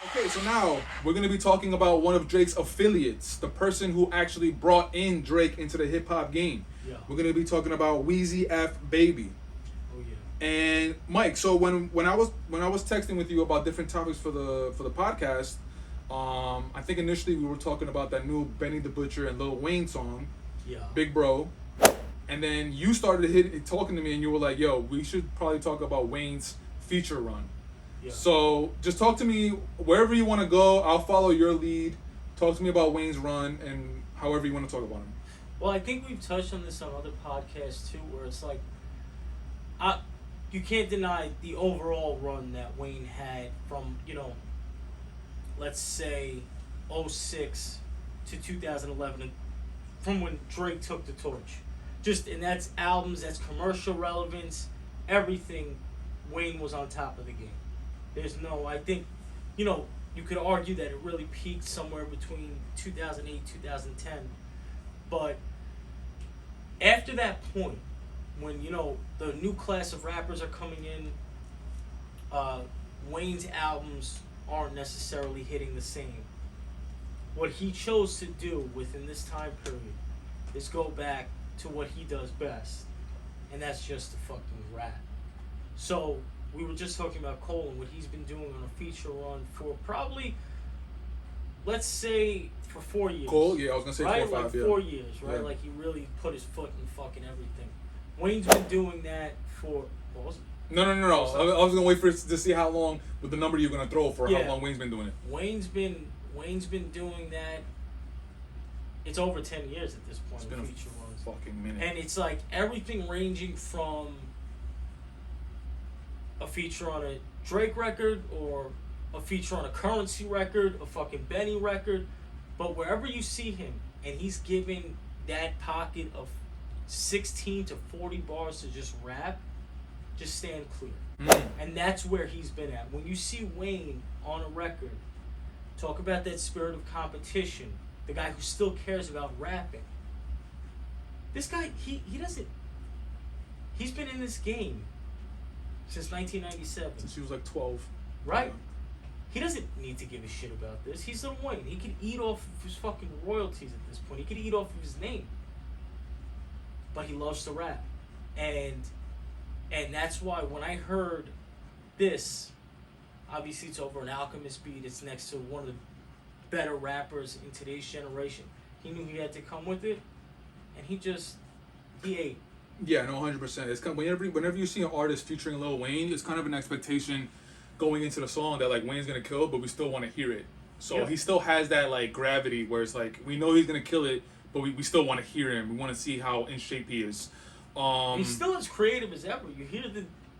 Okay, so now we're gonna be talking about one of Drake's affiliates, the person who actually brought in Drake into the hip hop game. Yeah. We're gonna be talking about Weezy F Baby. Oh yeah. And Mike, so when I was texting with you about different topics for the podcast, I think initially we were talking about that new Benny the Butcher and Lil Wayne song, Yeah. Big Bro, and then you started talking to me and you were like, "Yo, we should probably talk about Wayne's feature run." Yeah. So just talk to me wherever you want to go. I'll follow your lead. Talk to me about Wayne's run and however you want to talk about him. Well, I think we've touched on this on other podcasts too, where it's like, you can't deny the overall run that Wayne had from, let's say, '06 to 2011, and from when Drake took the torch. And that's albums, that's commercial relevance, everything. Wayne was on top of the game. I think, you could argue that it really peaked somewhere between 2008, 2010. But after that point, when, the new class of rappers are coming in, Wayne's albums aren't necessarily hitting the same. What he chose to do within this time period is go back to what he does best, and that's just to fucking rap. So, we were just talking about Cole and what he's been doing on a feature run for probably, let's say, for 4 years. Cole, yeah, I was gonna say right? 4 or 5, like yeah. 4 years, right? Yeah. Like he really put his foot in fucking everything. Wayne's been doing that for what was it? No. I was gonna wait to see how long with the number you're gonna throw for Yeah. how long Wayne's been doing it. Wayne's been doing that. It's over 10 years at this point. It's been feature runs. a fucking minute. And it's like everything ranging from a feature on a Drake record or a feature on a Currency record, a fucking Benny record, but wherever you see him and he's giving that pocket of 16 to 40 bars to just rap, just stand clear. And that's where he's been at. When you see Wayne on a record talk about that spirit of competition, the guy who still cares about rapping, this guy, he doesn't, he's been in this game since 1997. Since he was like 12. Right? He doesn't need to give a shit about this. He's Lil Wayne. He could eat off of his fucking royalties at this point. He could eat off of his name. But he loves to rap. And that's why when I heard this, obviously it's over an Alchemist beat. It's next to one of the better rappers in today's generation. He knew he had to come with it. And he ate. Yeah, no, 100%. It's kind of, whenever you see an artist featuring Lil Wayne, it's kind of an expectation going into the song that like Wayne's gonna kill, but we still want to hear it. So Yeah. he still has that like gravity where it's like we know he's gonna kill it, but we still want to hear him. We want to see how in shape he is. He's still as creative as ever. You hear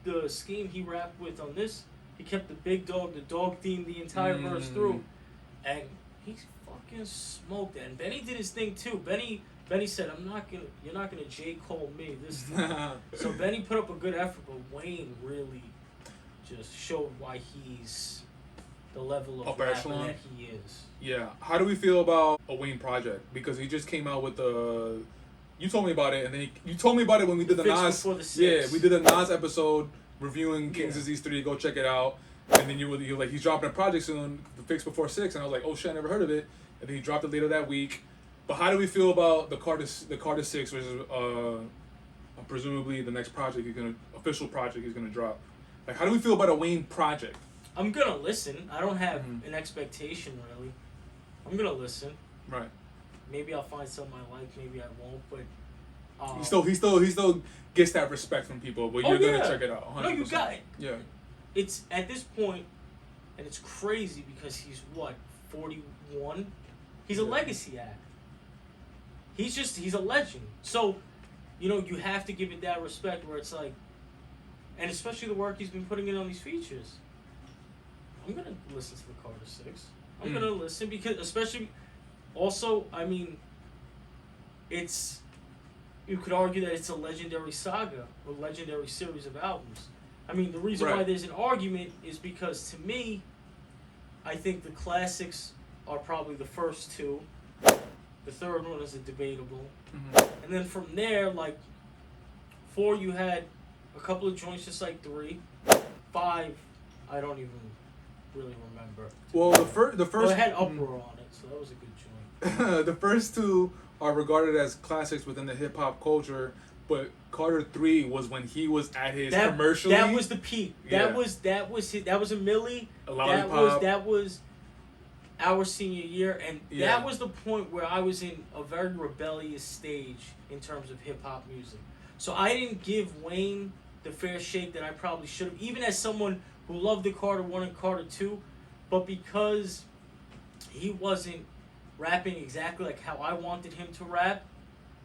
the scheme he rapped with on this. He kept the dog theme the entire verse through, and he fucking smoked it. And Benny did his thing too. Benny said, you're not gonna J. Cole me this time. So Benny put up a good effort, but Wayne really just showed why he's the level of Upper rapper echelon? that he is. Yeah. How do we feel about a Wayne project? Because he just came out with the. You told me about it, and then you told me about it when we did the Fix Nas. Before the Six. Yeah, we did the Nas episode reviewing King's Yeah. Disease 3. Go check it out. And then you were like, he's dropping a project soon, The Fix Before 6, and I was like, oh shit, I never heard of it. And then he dropped it later that week. But how do we feel about the Carter 6, which is presumably the next official project he's gonna drop? Like, how do we feel about a Wayne project? I'm gonna listen. I don't have an expectation really. I'm gonna listen. Right. Maybe I'll find something I like. Maybe I won't. But He still gets that respect from people. But you're gonna check it out. 100%. No, you got it. Yeah. It's at this point, and it's crazy because he's 41. He's a legacy act. He's a legend. So, you have to give it that respect where it's like, and especially the work he's been putting in on these features. I'm gonna listen to the Carter 6. I'm gonna listen because, especially, also, I mean, you could argue that it's a legendary saga or legendary series of albums. I mean, the reason why there's an argument is because, to me, I think the classics are probably the first two. The third one is a debatable. And then from there, like, 4, you had a couple of joints just like 3. 5, I don't even really remember. Well, the first. Well, it had Uproar on it, so that was a good joint. The first two are regarded as classics within the hip hop culture, but Carter 3 was when he was at his commercially. That was the peak. Yeah. That was a Millie. A Lollipop. That was our senior year, and that was the point where I was in a very rebellious stage in terms of hip hop music. So I didn't give Wayne the fair shake that I probably should have, even as someone who loved the Carter 1 and Carter 2, but because he wasn't rapping exactly like how I wanted him to rap,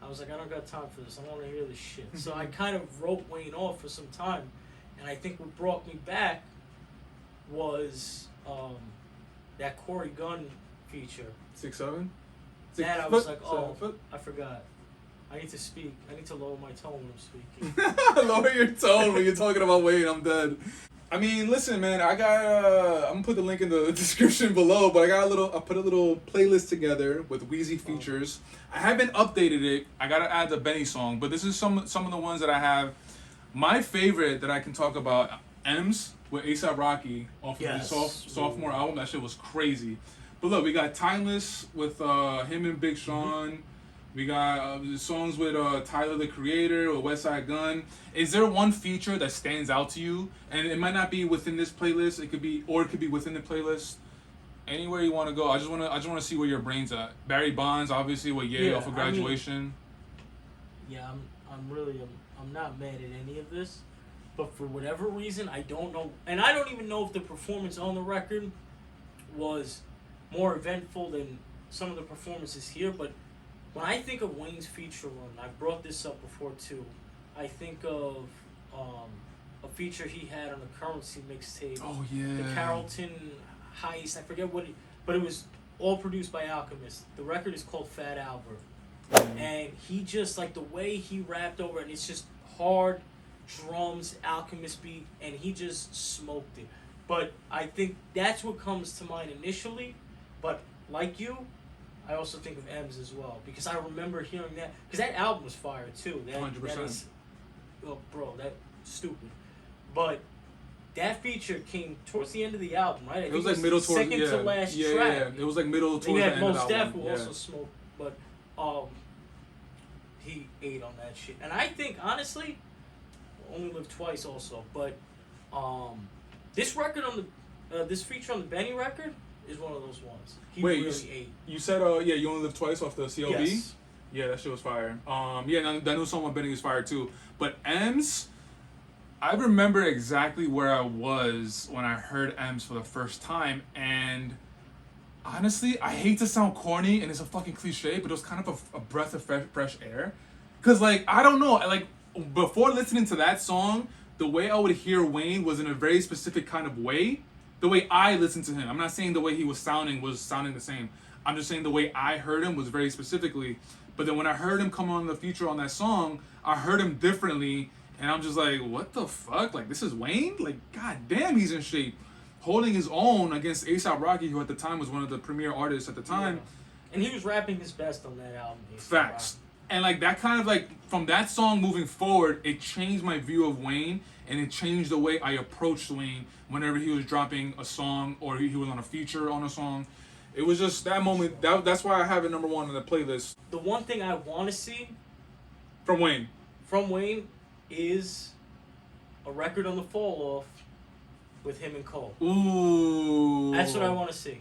I was like, I don't got time for this. I don't want to hear this shit. So I kind of wrote Wayne off for some time, and I think what brought me back was that Corey Gunn feature. 6'7"? That I was like, oh, I forgot. I need to speak. I need to lower my tone when I'm speaking. Lower your tone when you're talking about Wayne. I'm dead. I mean, listen, man. I got. I'm gonna put the link in the description below, but I put a little playlist together with Weezy features. I haven't updated it. I gotta add the Benny song, but this is some of the ones that I have. My favorite that I can talk about, M's with A$AP Rocky off of his sophomore album. That shit was crazy. But look, we got Timeless with him and Big Sean. We got songs with Tyler the Creator or Westside Gunn. Is there one feature that stands out to you? And it might not be within this playlist. It could be within the playlist. Anywhere you want to go. I just want to see where your brain's at. Barry Bonds, obviously, with Ye off of Graduation. I'm not mad at any of this, but for whatever reason, I don't know, and I don't even know if the performance on the record was more eventful than some of the performances here, but when I think of Wayne's feature run, I brought this up before too. I think of a feature he had on the Currency mixtape. Oh yeah. The Carrollton Heist. I forget but it was all produced by Alchemist. The record is called Fat Albert, and he just like the way he rapped over it. And it's just hard drums, Alchemist beat, and he just smoked it. But I think that's what comes to mind initially. But like you, I also think of M's as well, because I remember hearing that, because that album was fire too. 100%. Oh, bro, that's stupid. But that feature came towards the end of the album, right? It was like middle towards second to last track. Yeah. It was like middle towards the end of the album. Most Def who also smoked, but he ate on that shit. And I think honestly, Only Live Twice also, but this record on the this feature on the Benny record is one of those ones. He really ate. You said You Only Live Twice off the CLB? Yes. Yeah, that shit was fire. That new song on Benny was fire too. But M's, I remember exactly where I was when I heard M's for the first time, and honestly, I hate to sound corny and it's a fucking cliche, but it was kind of a breath of fresh air. Cause like, I don't know, like before listening to that song, the way I would hear Wayne was in a very specific kind of way. The way I listened to him. I'm not saying the way he was sounding the same. I'm just saying the way I heard him was very specifically. But then when I heard him come on the feature on that song, I heard him differently, and I'm just like, what the fuck? Like, this is Wayne? Like, goddamn, he's in shape. Holding his own against A$AP Rocky, who at the time was one of the premier artists at the time. Yeah. And he was rapping his best on that album. Facts. And like that kind of like, from that song moving forward, it changed my view of Wayne, and it changed the way I approached Wayne whenever he was dropping a song or he was on a feature on a song. It was just that moment. That's why I have it number one on the playlist. The one thing I want to see from Wayne is a record on the Fall Off with him and Cole. Ooh. That's what I want to see.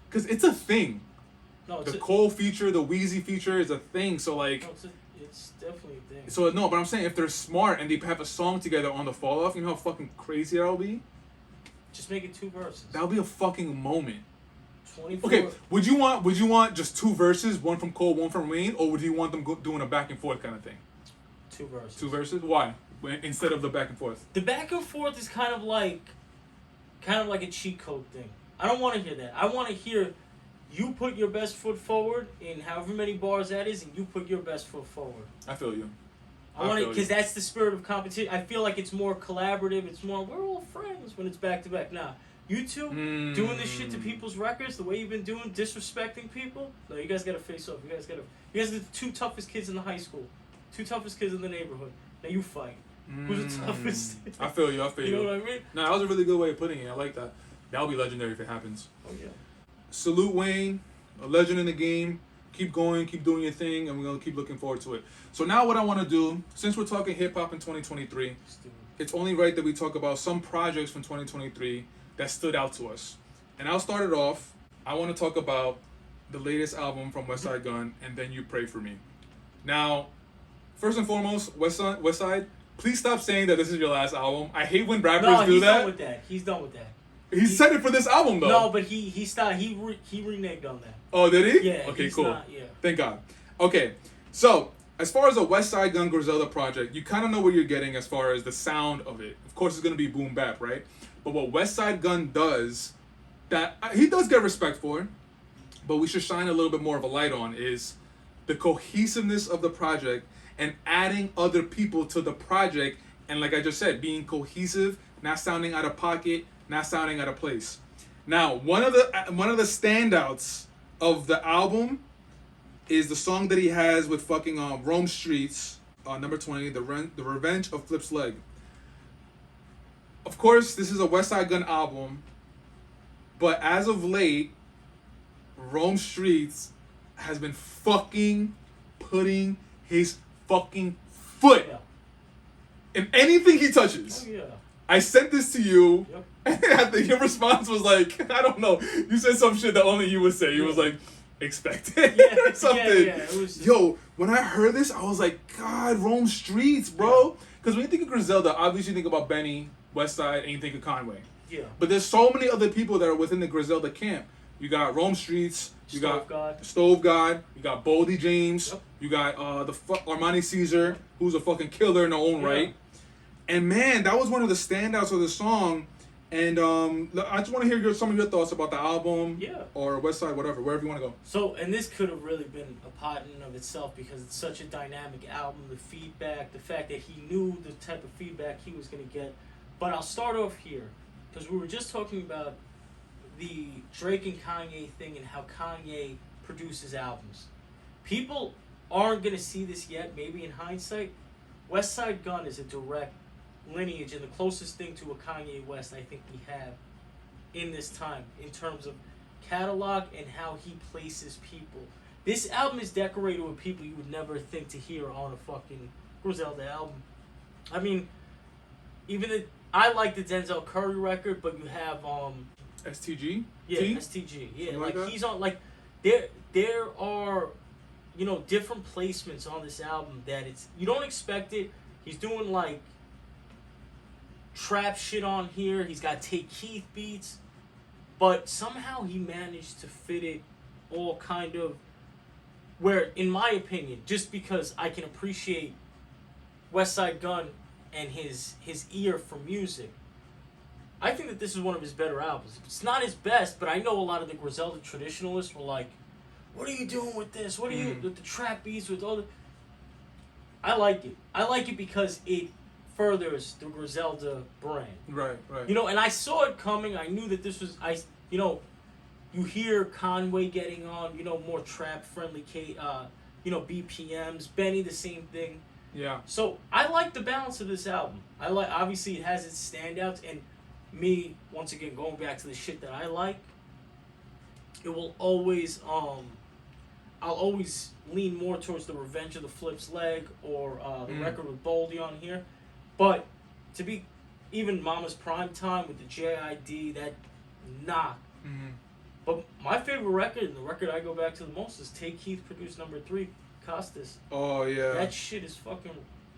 Because it's a thing. No, the Cole feature, the Weezy feature is a thing. So like, no, it's definitely a thing. So no, but I'm saying if they're smart and they have a song together on the Fall Off, you know how fucking crazy that'll be? Just make it 2 verses. That'll be a fucking moment. 24. Okay, would you want just 2 verses, one from Cole, one from Wayne, or would you want them doing a back and forth kind of thing? 2 verses. 2 verses? Why? Instead of the back and forth. The back and forth is kind of like a cheat code thing. I don't want to hear that. I want to hear you put your best foot forward in however many bars that is, and you put your best foot forward. I feel you. I want it because that's the spirit of competition. I feel like it's more collaborative. It's more we're all friends when it's back to back. Nah, you two doing this shit to people's records the way you've been doing, disrespecting people. No, you guys gotta face up. You guys are the 2 toughest kids in the high school, 2 toughest kids in the neighborhood. Now you fight. Who's the toughest? I feel you. You know what I mean? No, that was a really good way of putting it. I like that. That'll be legendary if it happens. Oh yeah. Salute Wayne, a legend in the game. Keep going, keep doing your thing, and we're gonna keep looking forward to it. So now what I want to do, since we're talking hip hop in 2023, it's only right that we talk about some projects from 2023 that stood out to us. And I'll start it off. I want to talk about the latest album from Westside Gunn, and then You Pray For Me. Now, first and foremost, Westside, please stop saying that this is your last album. I hate when rappers do that. Done with that. He's done with that. He said it for this album though. No, but he stopped. He reneged on that. Oh, did he? Yeah. Okay, cool. Yeah. Thank God. Okay, so as far as a Westside Gunn Griselda project, you kind of know what you're getting as far as the sound of it. Of course, it's gonna be boom bap, right? But what Westside Gunn does, that he does get respect for, but we should shine a little bit more of a light on, is the cohesiveness of the project and adding other people to the project. And like I just said, being cohesive, not sounding out of pocket, not sounding out of place. Now, one of the standouts of the album is the song that he has with fucking Rome Streets, number 20, the Revenge of Flip's Leg. Of course, this is a Westside Gunn album, but as of late, Rome Streets has been fucking putting his fucking foot in anything he touches. Oh yeah. I sent this to you, Yep. and I think your response was like, I don't know. You said some shit that only you would say. You was like, expect it or something. Yeah, it was... Yo, when I heard this, I was like, God, Rome Streets, bro. Because when you think of Griselda, obviously you think about Benny, Westside, and you think of Conway. Yeah. But there's so many other people that are within the Griselda camp. You got Rome Streets, you got Stove God, you got Boldy James, you got Armani Caesar, who's a fucking killer in their own right. And man, that was one of the standouts of the song. And I just want to hear some of your thoughts about the album, or Westside, whatever, wherever you want to go. So, and this could have really been a pot in of itself because it's such a dynamic album. The feedback, the fact that he knew the type of feedback he was going to get. But I'll start off here because we were just talking about the Drake and Kanye thing and how Kanye produces albums. People aren't going to see this yet, maybe in hindsight. Westside Gunn is a direct lineage and the closest thing to a Kanye West I think we have in this time in terms of catalog and how he places people. This album is decorated with people you would never think to hear on a fucking Griselda album. I mean, I like the Denzel Curry record, but you have STG? Yeah, T? STG. Yeah, something like that? he's on there are different placements on this album that you don't expect it. He's doing like trap shit on here. He's got Take Keith beats, but somehow he managed to fit it all kind of where, in my opinion, just because I can appreciate Westside Gunn and his ear for music, I think that this is one of his better albums. It's not his best, but I know a lot of the Griselda traditionalists were like, what are you doing with this? What are you with the trap beats, with all the... I like it. I like it because it furthers the Griselda brand. Right. And I saw it coming. I knew that this was... you hear Conway getting on, more trap-friendly, BPMs. Benny, the same thing. Yeah. So, I like the balance of this album. Obviously, it has its standouts, and me, once again, going back to the shit that I like, it will always, I'll always lean more towards the Revenge of the Flip's Leg or the record with Boldy on here. But to be even Mama's Prime Time with the JID, that knocked. Mm-hmm. But my favorite record, and the record I go back to the most, is Take Keith produced number 3, Costas. Oh, yeah. That shit is fucking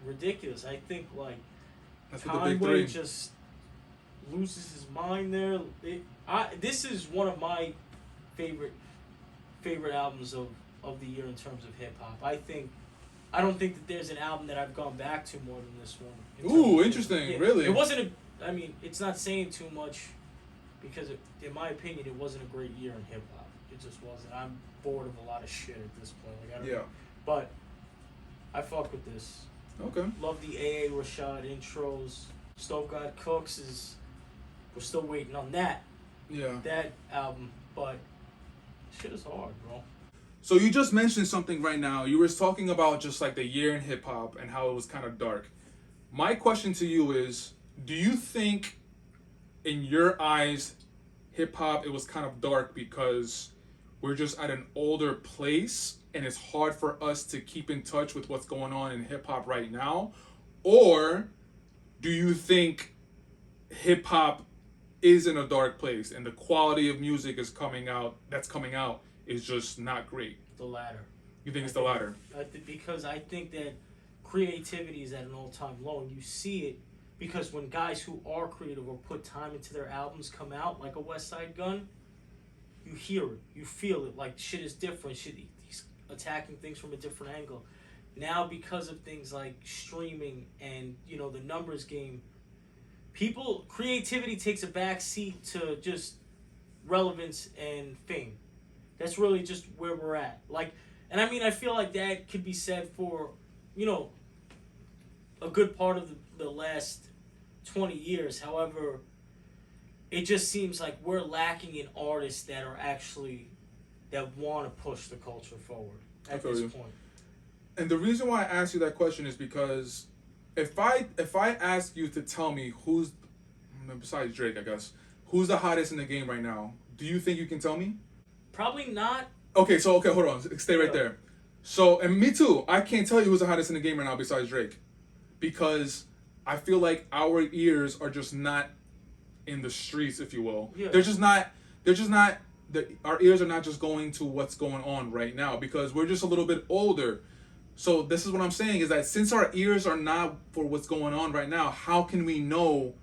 ridiculous. I think, like, that's what the big Conway three. just loses his mind there. This is one of my favorite albums of the year in terms of hip hop. I don't think that there's an album that I've gone back to more than this one. Ooh, interesting. Really? It wasn't it's not saying too much because in my opinion it wasn't a great year in hip hop. It just wasn't. I'm bored of a lot of shit at this point. Like, I don't know. But I fuck with this. Okay. Love the AA Rashad intros. Stove God Cooks we're still waiting on that. Yeah. That album, but shit is hard, bro. So you just mentioned something right now. You were talking about just like the year in hip hop and how it was kind of dark. My question to you is, do you think in your eyes hip hop, it was kind of dark because we're just at an older place and it's hard for us to keep in touch with what's going on in hip hop right now? Or do you think hip hop is in a dark place and the quality of music is coming out is just not great? The latter. You think it's the latter? Because I think that creativity is at an all-time low, and you see it because when guys who are creative or put time into their albums come out, like a West Side Gun, you hear it, you feel it, like shit is different, he's attacking things from a different angle. Now because of things like streaming and, you know, the numbers game, creativity takes a back seat to just relevance and fame. That's really just where we're at. Like, and I mean, I feel like that could be said for, you know, a good part of the last 20 years. However, it just seems like we're lacking in artists that are actually, that want to push the culture forward at this point. And the reason why I ask you that question is because if I ask you to tell me who's, besides Drake, I guess, who's the hottest in the game right now, do you think you can tell me? Probably not. Okay, hold on. Stay right there. So, and me too, I can't tell you who's the hottest in the game right now besides Drake. Because I feel like our ears are just not in the streets, if you will. Yeah. Our ears are not just going to what's going on right now because we're just a little bit older. So this is what I'm saying is that since our ears are not for what's going on right now, how can we know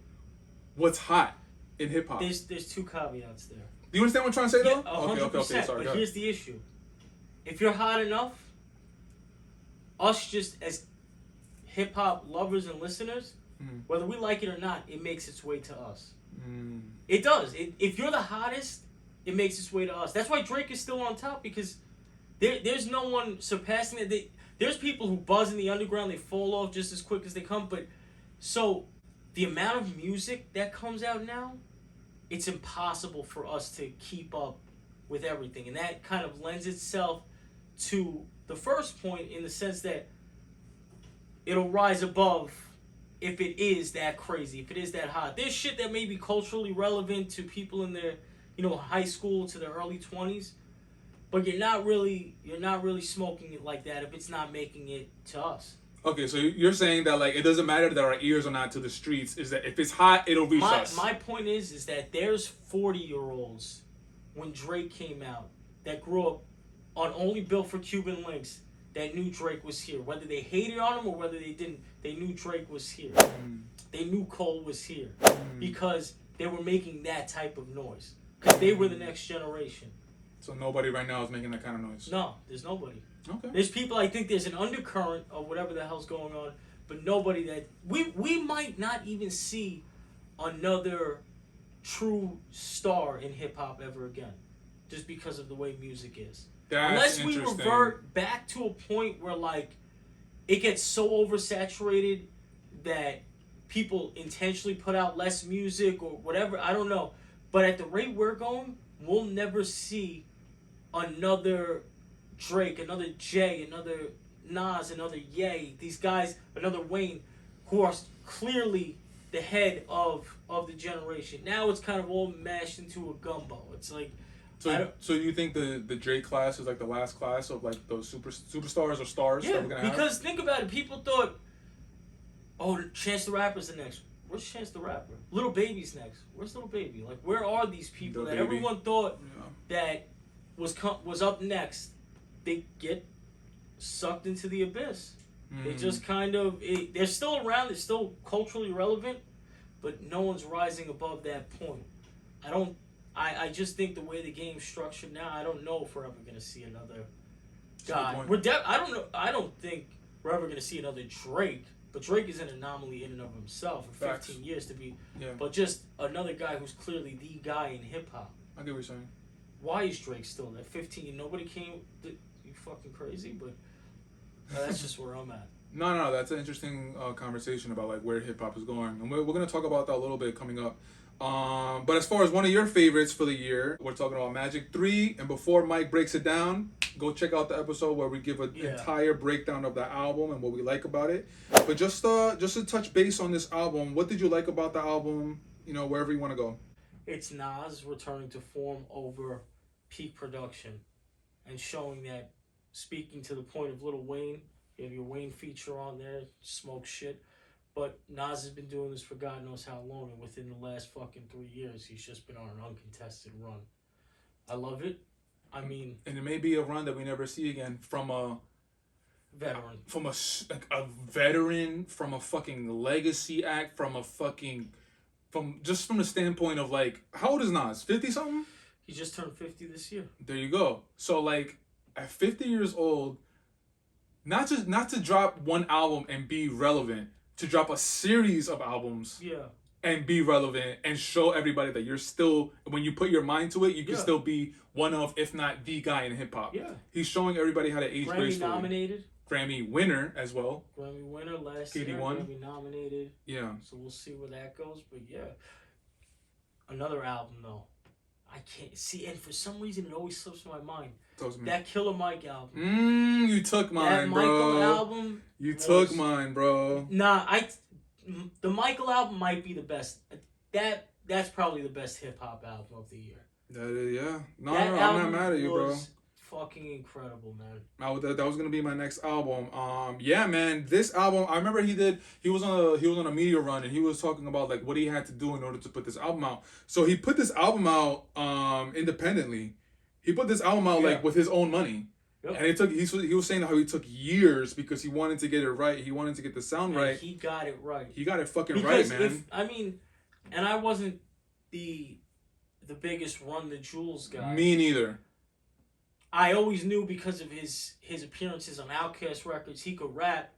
what's hot in hip hop? There's two caveats there. Do you understand what I'm trying to say though? 100%. Okay, sorry. But here's the issue. If you're hot enough, us just as hip hop lovers and listeners, whether we like it or not, it makes its way to us. It does. If you're the hottest, it makes its way to us. That's why Drake is still on top because there's no one surpassing it. There's people who buzz in the underground, they fall off just as quick as they come. But so the amount of music that comes out now, it's impossible for us to keep up with everything. And that kind of lends itself to the first point in the sense that it'll rise above if it is that crazy, if it is that hot. There's shit that may be culturally relevant to people in their, you know, high school to their early 20s, but you're not really smoking it like that if it's not making it to us. Okay, so you're saying that like it doesn't matter that our ears are not to the streets, is that if it's hot, it'll reach us. My point is that there's 40-year-olds when Drake came out that grew up on only Built for Cuban Links that knew Drake was here. Whether they hated on him or whether they didn't, they knew Drake was here. They knew Cole was here because they were making that type of noise because they were the next generation. So nobody right now is making that kind of noise? No, there's nobody. Okay. There's people, I think there's an undercurrent of whatever the hell's going on, but nobody that... We might not even see another true star in hip-hop ever again, just because of the way music is. Unless we revert back to a point where, like, it gets so oversaturated that people intentionally put out less music or whatever, I don't know. But at the rate we're going, we'll never see another Drake, another Jay, another Nas, another Ye, these guys, another Wayne, who are clearly the head of the generation. Now it's kind of all mashed into a gumbo. It's like... So you think the Drake class is like the last class of like those superstars or stars that we're gonna have? Because think about it, people thought, oh, Chance the Rapper's the next. Where's Chance the Rapper? Little Baby's next. Where's Little Baby? Like, where are these people that everyone thought that was up next? They get sucked into the abyss. They just kind of they're still around. They're still culturally relevant, but no one's rising above that point. I just think the way the game's structured now, I don't know if we're ever gonna see another guy. I don't think we're ever gonna see another Drake. But Drake is an anomaly in and of himself for 15 years to be. Yeah. But just another guy who's clearly the guy in hip hop. I get what you're saying. Why is Drake still there? 15 and nobody came. You fucking crazy, but that's just where I'm at. No, that's an interesting conversation about like where hip hop is going, and we're gonna talk about that a little bit coming up. But as far as one of your favorites for the year, we're talking about Magic 3. And before Mike breaks it down, go check out the episode where we give an entire breakdown of the album and what we like about it. But just to touch base on this album, what did you like about the album? You know, wherever you want to go. It's Nas returning to form over peak production, and showing that. Speaking to the point of Lil Wayne, you have your Wayne feature on there, smoke shit. But Nas has been doing this for God knows how long, and within the last fucking 3 years, he's just been on an uncontested run. I love it. I mean, and it may be a run that we never see again from a veteran, from a veteran, from a fucking legacy act, from the standpoint of like, how old is Nas? 50 something? He just turned 50 this year. There you go. So like, at 50 years old, not to drop one album and be relevant, to drop a series of albums, and be relevant and show everybody that you're still, when you put your mind to it, you can still be one of, if not the guy in hip hop. Yeah, he's showing everybody how to age gracefully. Grammy nominated, Grammy winner as well. Grammy winner last KD year. won. Grammy nominated. Yeah. So we'll see where that goes, but yeah, another album though. I can't see, and for some reason it always slips my mind. That Killer Mike album. You took mine, that bro. Michael album. Took mine, bro. Nah, the Michael album might be the best. That's probably the best hip hop album of the year. That is, yeah. No, I'm not mad at you, bro. Fucking incredible, man. That was gonna be my next album. Yeah, man. This album, I remember he was on a media run, and he was talking about like what he had to do in order to put this album out. So he put this album out independently. He put this album out like with his own money. Yep. And he was saying how he took years because he wanted to get it right. He wanted to get the sound right. He got it right. He got it fucking right, man. And I wasn't the biggest Run the Jewels guy. Me neither. I always knew because of his appearances on Outkast Records, he could rap.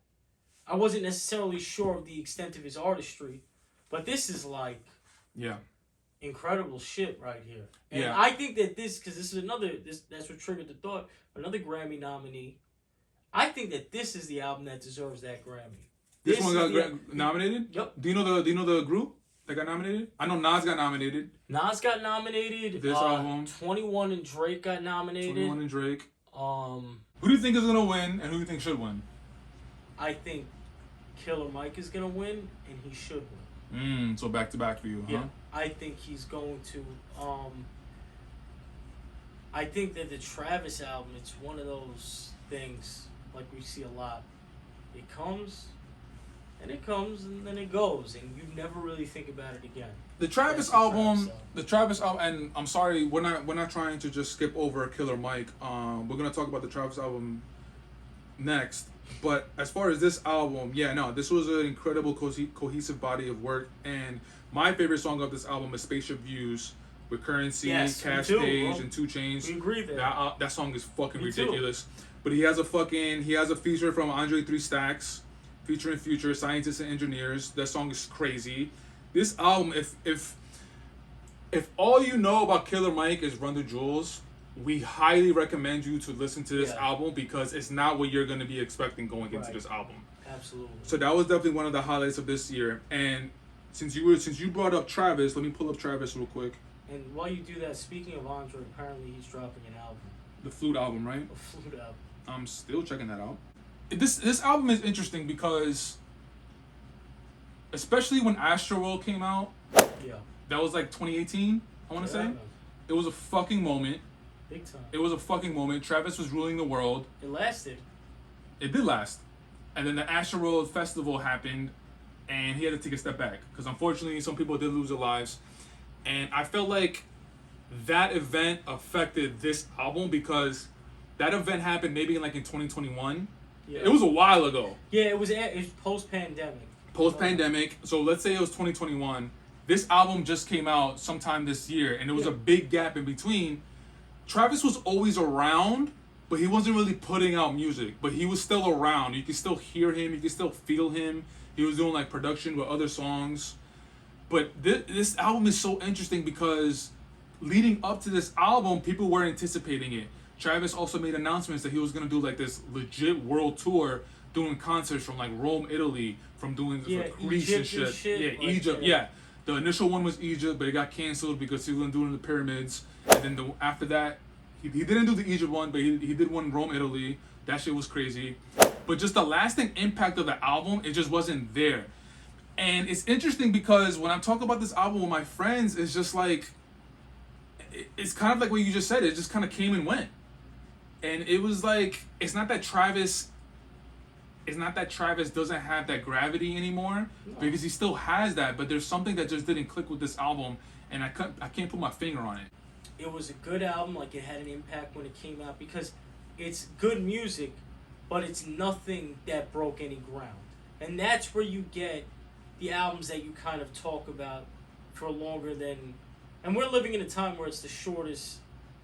I wasn't necessarily sure of the extent of his artistry, but this is like, incredible shit right here. And I think that because this is that's what triggered the thought, another Grammy nominee. I think that this is the album that deserves that Grammy. This one got nominated? Yep. Do you know the group that got nominated? I know Nas got nominated. Nas got nominated. This album. 21 and Drake got nominated. 21 and Drake. Who do you think is gonna win, and who do you think should win? I think Killer Mike is gonna win, and he should win. So back to back for you, huh? Yeah, I think he's going to. I think that the Travis album, it's one of those things like we see a lot. It comes, and then it goes, and you never really think about it again. The Travis album, and I'm sorry, we're not trying to just skip over Killer Mike. We're gonna talk about the Travis album next. But as far as this album, this was an incredible cohesive body of work, and my favorite song of this album is Spaceship Views with Currency, Cash Stage, and 2 Chainz. We agree there. That song is fucking ridiculous. But he has a feature from Andre 3 Stacks, featuring Future, Scientists and Engineers. That song is crazy. This album, if all you know about Killer Mike is Run the Jewels, we highly recommend you to listen to this album because it's not what you're going to be expecting going into this album. Absolutely. So that was definitely one of the highlights of this year. And since you brought up Travis, let me pull up Travis real quick. And while you do that, speaking of Andre, apparently he's dropping an album. The Flute album, right? A Flute album. I'm still checking that out. This album is interesting because, especially when Astroworld came out, that was like 2018, I want to say. It was a fucking moment. Big time. It was a fucking moment. Travis was ruling the world. It lasted. It did last. And then the Astroworld Festival happened, and he had to take a step back. Because unfortunately, some people did lose their lives. And I felt like that event affected this album because that event happened maybe in 2021. Yeah. It was a while ago. Yeah, it was post-pandemic. Post-pandemic. So let's say it was 2021. This album just came out sometime this year, and there was a big gap in between. Travis was always around, but he wasn't really putting out music. But he was still around. You could still hear him. You could still feel him. He was doing production with other songs. But this album is so interesting because leading up to this album, people were anticipating it. Travis also made announcements that he was going to do this legit world tour, doing concerts from Rome, Italy, from doing Greece and shit. Egypt. The initial one was Egypt, but it got canceled because he was going to do it in the pyramids. And then after that, he didn't do the Egypt one, but he did one in Rome, Italy. That shit was crazy. But just the lasting impact of the album, it just wasn't there. And it's interesting because when I'm talking about this album with my friends, it's just like, it's kind of like what you just said. It just kind of came and went. And it was like, it's not that Travis doesn't have that gravity anymore, because he still has that, but there's something that just didn't click with this album, and I can't put my finger on it. It was a good album, like it had an impact when it came out, because it's good music, but it's nothing that broke any ground. And that's where you get the albums that you kind of talk about for longer than... And we're living in a time where it's the shortest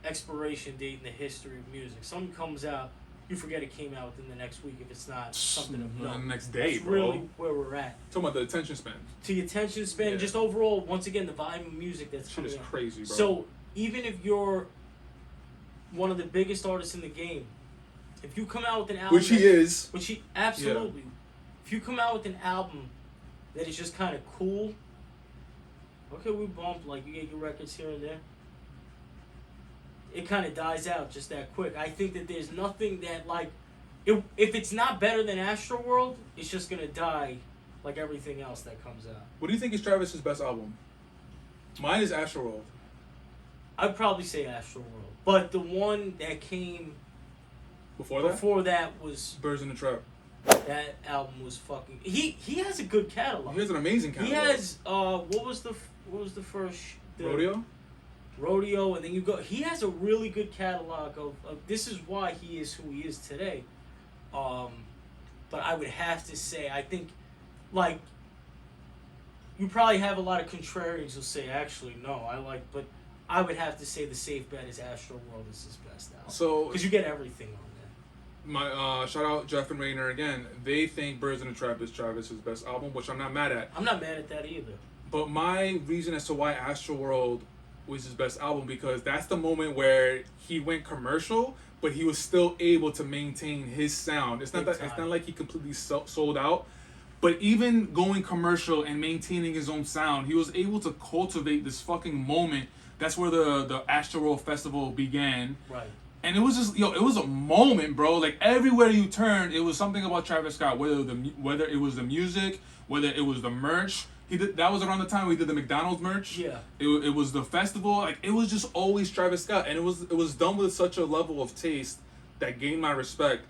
expiration date in the history of music. Something comes out, you forget it came out within the next week if it's not something of note. The next day, That's bro. really where we're at. Talking about the attention span. To your attention span, just overall, once again, the volume of music that's coming out. Shit is crazy, bro. So, even if you're one of the biggest artists in the game, if you come out with an album... Which he is. Which he... Absolutely. Yeah. If you come out with an album that is just kind of cool... Okay, we bumped, like, you get your records here and there. It kind of dies out just that quick. I think that there's nothing that, like... If it's not better than Astroworld, it's just going to die like everything else that comes out. What do you think is Travis's best album? Mine is Astroworld. I'd probably say Astroworld. But the one that came... Before that was... Birds in the Trap. That album was fucking... He has a good catalog. He has an amazing catalog. He has... What was the first... Rodeo, and then you go... He has a really good catalog of... This is why he is who he is today. But I would have to say, I think, like... You probably have a lot of contrarians who'll say, actually, no, but I would have to say the safe bet is Astroworld is his best album. So... Because you get everything on there. My shout out Jeff and Rainer again. They think Birds in the Trap is Travis's best album, which I'm not mad at. I'm not mad at that either. But my reason as to why Astroworld was his best album, because that's the moment where he went commercial, but he was still able to maintain his sound. It's not like he completely sold out, but even going commercial and maintaining his own sound, he was able to cultivate this fucking moment. That's where the Astroworld Festival began. Right. And it was just, it was a moment, bro. Like, everywhere you turned, it was something about Travis Scott. Whether it was the music, whether it was the merch. That was around the time we did the McDonald's merch. Yeah. It was the festival. Like, it was just always Travis Scott. And it was done with such a level of taste that gained my respect.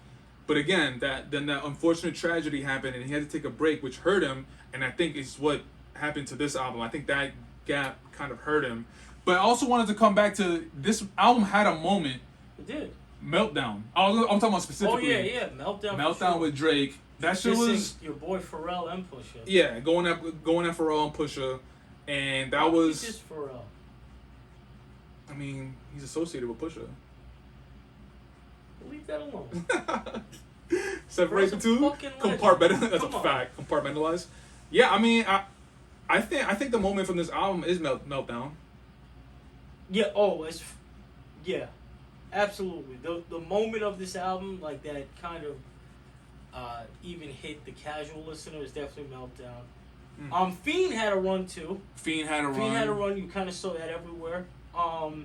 But again, that unfortunate tragedy happened, and he had to take a break, which hurt him. And I think it's what happened to this album. I think that gap kind of hurt him. But I also wanted to come back to, this album had a moment. It did. Meltdown. I'm talking about specifically. Oh yeah, Meltdown. Meltdown with Drake. That shit was your boy Pharrell and Pusha. Yeah, going at Pharrell and Pusha, and that was. He's just Pharrell. I mean, he's associated with Pusha. Leave that alone. Separate the two. Compartmentalize. That's a fact. Compartmentalize. Yeah, I mean, I think the moment from this album is Meltdown. Yeah. Yeah. Absolutely. The moment of this album, like that kind of even hit the casual listener, is definitely Meltdown. Fiend had a run too. Fiend had a run. You kind of saw that everywhere. I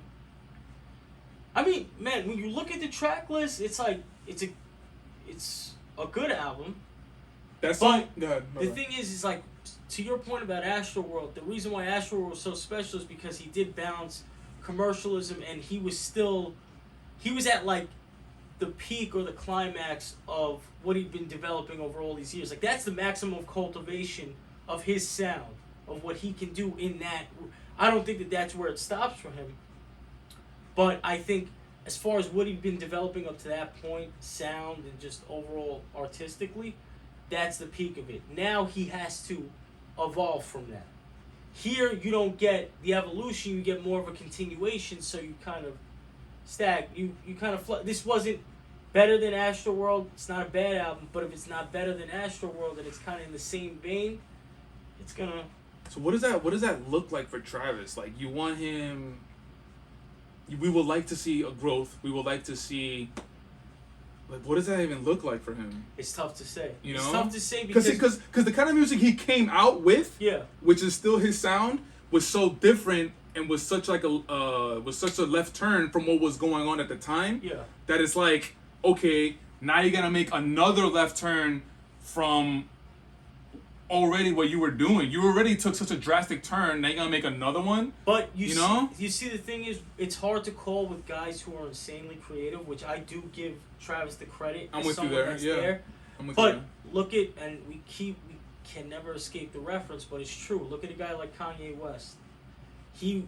mean, man, when you look at the track list, it's like it's a good album. That's but the thing is like, to your point about Astroworld, the reason why Astroworld was so special is because he did balance commercialism, and he was at like the peak or the climax of what he'd been developing over all these years. Like, that's the maximum of cultivation of his sound, of what he can do in that. I don't think that that's where it stops for him. But I think as far as what he'd been developing up to that point, sound and just overall artistically, that's the peak of it. Now he has to evolve from that. Here, you don't get the evolution, you get more of a continuation, so you kind of you kind of this wasn't better than Astroworld. It's not a bad album, but if it's not better than Astroworld and it's kind of in the same vein, it's gonna. So what does that look like for Travis? Like, you want him. We would like to see a growth. We would like to see. Like, what does that even look like for him? It's tough to say. You know, it's tough to say because the kind of music he came out with, which is still his sound, was so different and was such like a left turn from what was going on at the time. Yeah. That it's like, okay, now you're gonna make another left turn from already what you were doing. You already took such a drastic turn. Now you're gonna make another one. But you know, you see, the thing is, it's hard to call with guys who are insanely creative, which I do give Travis the credit. I'm with you there. Yeah. I'm with you but there. look at, and we can never escape the reference, but it's true. Look at a guy like Kanye West. He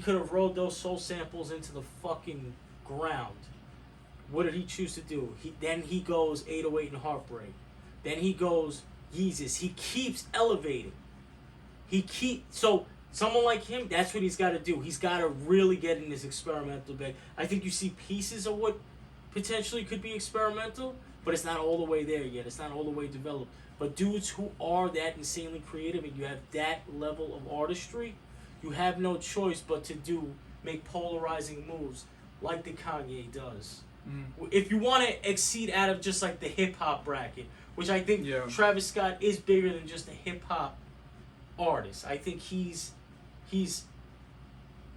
could have rolled those soul samples into the fucking ground. What did he choose to do? Then he goes 808 and Heartbreak. Then he goes Yeezus. He keeps elevating. So someone like him, that's what he's got to do. He's got to really get in this experimental bag. I think you see pieces of what potentially could be experimental, but it's not all the way there yet. It's not all the way developed. But dudes who are that insanely creative and you have that level of artistry, you have no choice but to make polarizing moves like the Kanye does. If you want to exceed out of just like the hip hop bracket, which I think Travis Scott is bigger than just a hip hop artist. I think he's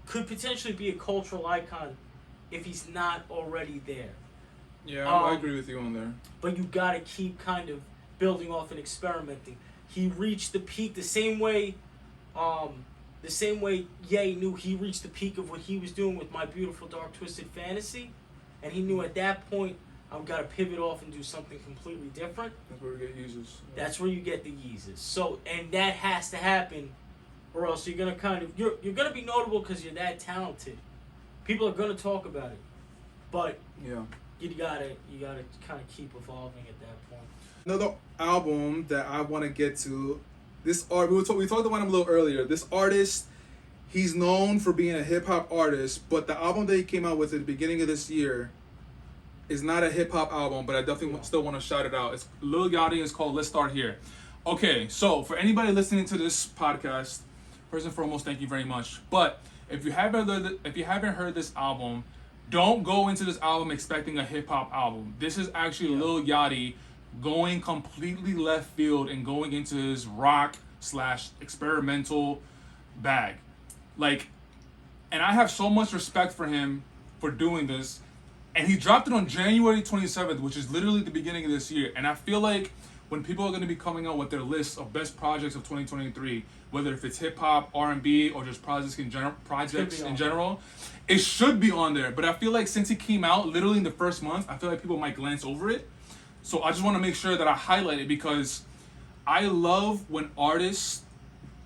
could potentially be a cultural icon if he's not already there. Yeah, I agree with you on there. But you gotta keep kind of building off and experimenting. He reached the peak the same way Ye knew he reached the peak of what he was doing with My Beautiful Dark Twisted Fantasy. And he knew at that point, I've got to pivot off and do something completely different. That's where we get Yeezus. Yeah. That's where you get the Yeezus. So, and that has to happen, or else you're gonna you're gonna be notable because you're that talented. People are gonna talk about it, but you gotta kind of keep evolving at that point. Another album that I want to get to, we talked about him a little earlier. This artist. He's known for being a hip-hop artist, but the album that he came out with at the beginning of this year is not a hip-hop album, but I definitely still want to shout it out. It's Lil Yachty. It's called Let's Start Here. Okay, so for anybody listening to this podcast, first and foremost, thank you very much. But if you haven't heard this album, don't go into this album expecting a hip-hop album. This is actually Lil Yachty going completely left field and going into his rock/experimental bag. And I have so much respect for him for doing this. And he dropped it on January 27th, which is literally the beginning of this year. And I feel like when people are going to be coming out with their lists of best projects of 2023, whether if it's hip hop, R&B, or just projects in general, it should be on there. But I feel like since he came out literally in the first month, I feel like people might glance over it. So I just want to make sure that I highlight it because I love when artists,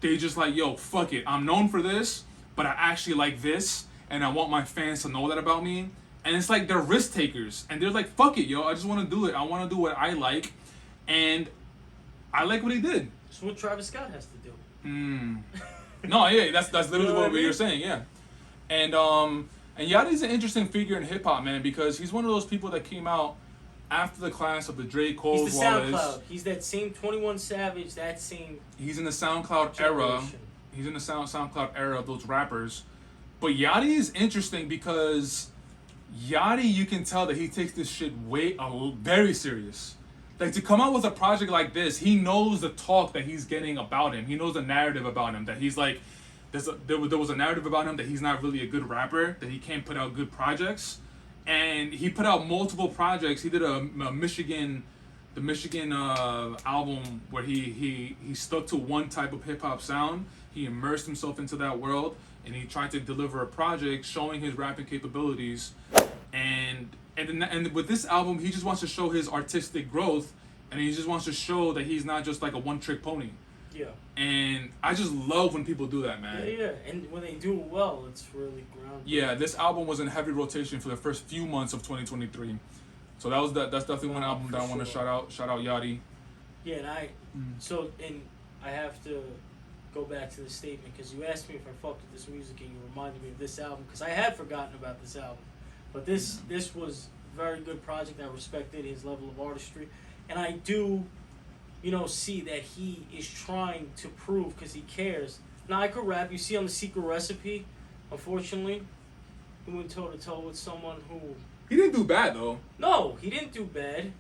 they just like, yo, fuck it. I'm known for this, but I actually like this, and I want my fans to know that about me. And it's like they're risk takers, and they're like, fuck it, yo, I just want to do it. I want to do what I like, and I like what he did. It's what Travis Scott has to do. No, yeah, that's literally what you're saying, yeah. And Yachty's an interesting figure in hip hop, man, because he's one of those people that came out after the class of the Drake, Cole, He's the SoundCloud. He's that same 21 Savage, that same. He's in the SoundCloud era. He's in the SoundCloud era of those rappers. But Yachty is interesting because Yachty, you can tell that he takes this shit very serious. Like, to come out with a project like this, he knows the talk that he's getting about him. He knows the narrative about him, that he's like, there was a narrative about him that he's not really a good rapper, that he can't put out good projects. And he put out multiple projects. He did the Michigan album where he stuck to one type of hip hop sound. He immersed himself into that world, and he tried to deliver a project showing his rapping capabilities. And with this album, he just wants to show his artistic growth, and he just wants to show that he's not just like a one-trick pony. Yeah. And I just love when people do that, man. Yeah. And when they do it well, it's really groundbreaking. Yeah, this album was in heavy rotation for the first few months of 2023. So that's definitely one album that I want to shout out Yachty. Yeah, and I have to go back to the statement because you asked me if I fucked with this music and you reminded me of this album because I had forgotten about this album. But this was a very good project. I respected his level of artistry, and I do, see that he is trying to prove because he cares. Now I could rap. You see on the Secret Recipe, unfortunately, he went toe to toe with someone who. He didn't do bad though. No, he didn't do bad.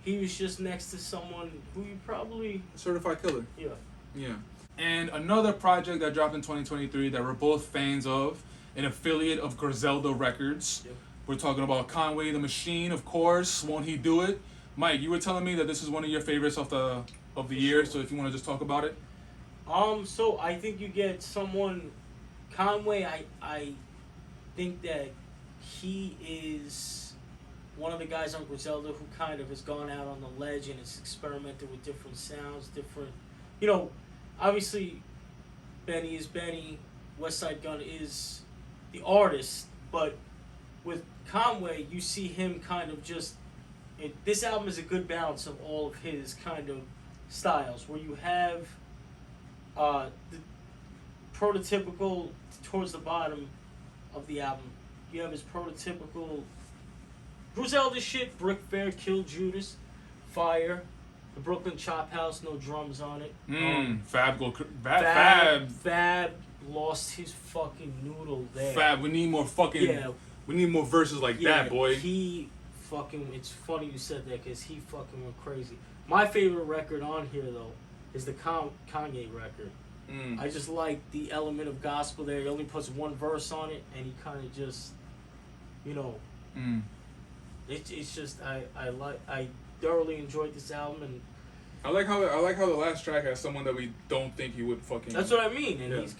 He was just next to someone who you probably. Certified killer. Yeah. Yeah. And another project that dropped in 2023 that we're both fans of, an affiliate of Griselda Records. Yep. We're talking about Conway the Machine, of course. Won't He Do It? Mike, you were telling me that this is one of your favorites off the of the year. So if you want to just talk about it. So I think you get someone, Conway. I think that he is one of the guys on Griselda who kind of has gone out on the ledge and has experimented with different sounds, obviously Benny is Benny, Westside Gunn is the artist, but with Conway, you see him kind of this album is a good balance of all of his kind of styles, where you have the prototypical towards the bottom of the album. You have his prototypical Griselda shit, Brick Fair, Kill Judas, Fire, the Brooklyn Chop House, no drums on it. Fab lost his fucking noodle there. Fab, we need more we need more verses like that, boy. It's funny you said that because he fucking went crazy. My favorite record on here, though, is the Kanye record. I just like the element of gospel there. He only puts one verse on it, and he kind of just, it's just I thoroughly enjoyed this album, and I like how the last track has someone that we don't think he would fucking. That's what I mean, and he's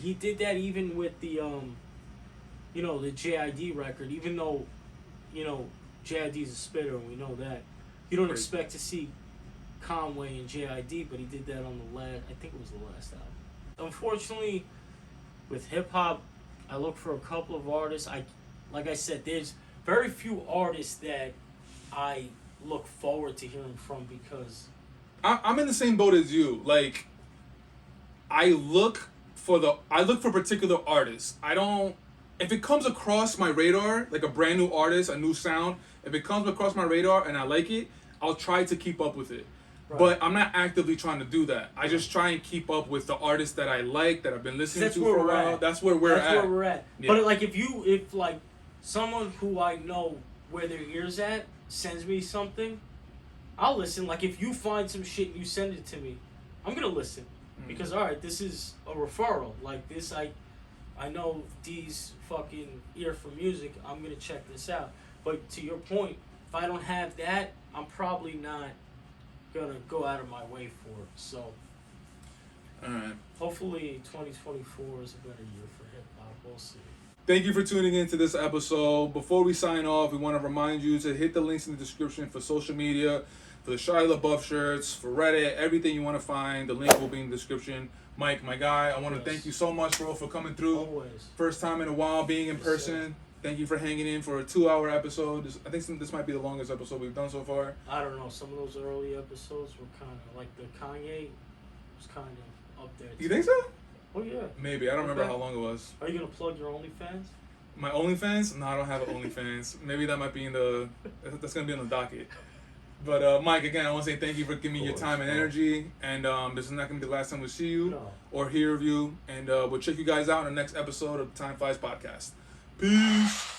he did that even with the the JID record, even though JID's a spitter and we know that. You don't expect to see Conway and JID, but he did that on the last. I think it was the last album. Unfortunately, with hip hop, I look for a couple of artists. Like I said, there's very few artists that I look forward to hearing from because I'm in the same boat as you. Like, I look for particular artists. I don't. If it comes across my radar, like a brand new artist, a new sound, if it comes across my radar and I like it, I'll try to keep up with it. Right. But I'm not actively trying to do that. I just try and keep up with the artists that I like, that I've been listening to for a while. That's where we're at. That's where we're at. Yeah. But if someone who I know where their ear's at sends me something, I'll listen. Like, if you find some shit and you send it to me, I'm gonna listen. Because alright, this is a referral. Like this, I know D's fucking ear for music. I'm gonna check this out. But to your point, if I don't have that, I'm probably not gonna go out of my way for it. So, alright. Hopefully, 2024 is a better year for hip hop. We'll see. Thank you for tuning in to this episode. Before we sign off, we want to remind you to hit the links in the description for social media, for the Shia LaBeouf shirts, for Reddit, everything you want to find. The link will be in the description. Mike, my guy, I want to thank you so much, bro, for coming through. Always. First time in a while being in person. Sir. Thank you for hanging in for a 2-hour episode. I think this might be the longest episode we've done so far. I don't know. Some of those early episodes were kind of like the Kanye was kind of up there. You think so? Oh, yeah. Maybe. I don't remember how long it was. Are you going to plug your OnlyFans? My OnlyFans? No, I don't have an OnlyFans. Maybe that might be that's going to be on the docket. But Mike, again, I want to say thank you for giving me your time and energy. And this is not going to be the last time we see you or hear of you. And we'll check you guys out in the next episode of TimeFlies Podcast. Peace.